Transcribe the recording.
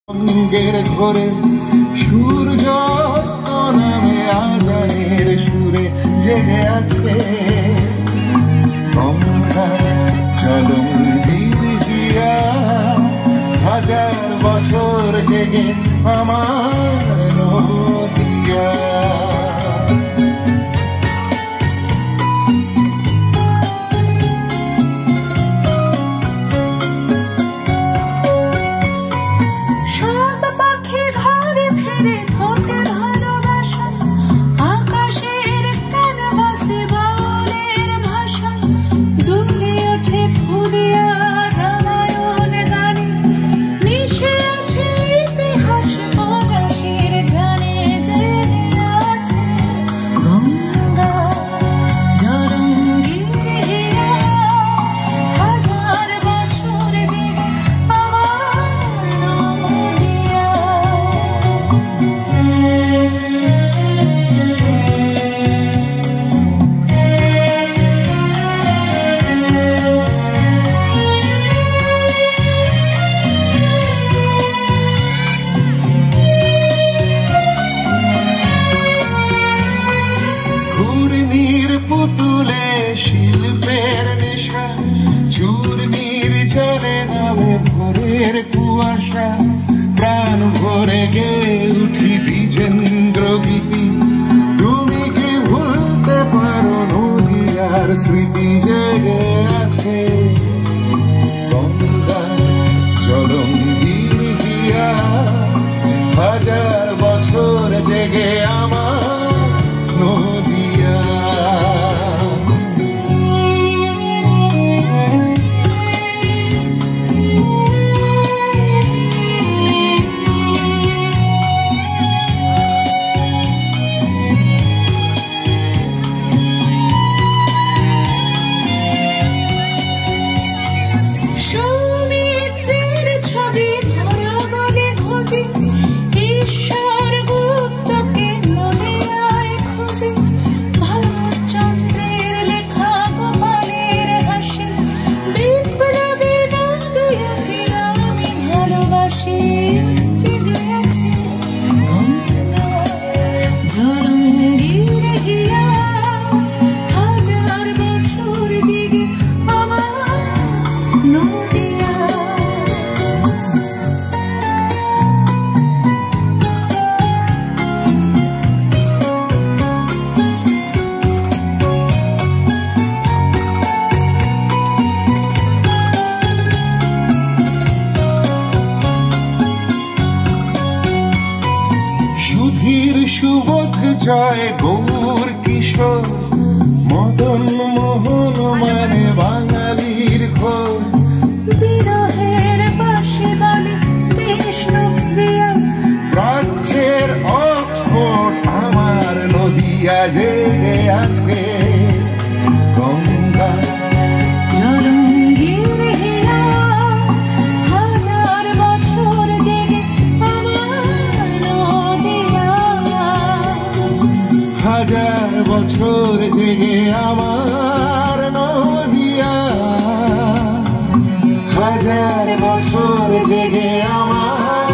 রঙের ঘরে সূর্যাস্ত নামে আজানের সুরে জেগে আছে গঙ্গা জলঙ্গির জিয়া হাজার বছর জেগে আমার নদিয়া। পুতুলে শিল্পের নেশা চূর্ণির জলে নামে ভোরের কুয়াশা প্রাণ ভরে গে উঠি দ্বিজেন্দ্র গীতি। তুমি কি ভুলতে পারো নদিয়ার স্মৃতি জেগে আছে গঙ্গা জলঙ্গির জিয়া হাজার বছর জেগে আমার নদিয়া। সুবোধ জয় গৌর কিশোর মদন মোহন মানে বাঙালির ঘোর বিরহের বাঁশি বলে বিষ্ণুপ্রিয়া প্রাচ্যের অক্সফোর্ড আমার নদিয়া জেগে আছে গঙ্গা জলঙ্গির হিয়া হাজার বছর জেগে হাজার বছর জেগে আমার নদিয়া হাজার বছর জেগে আমার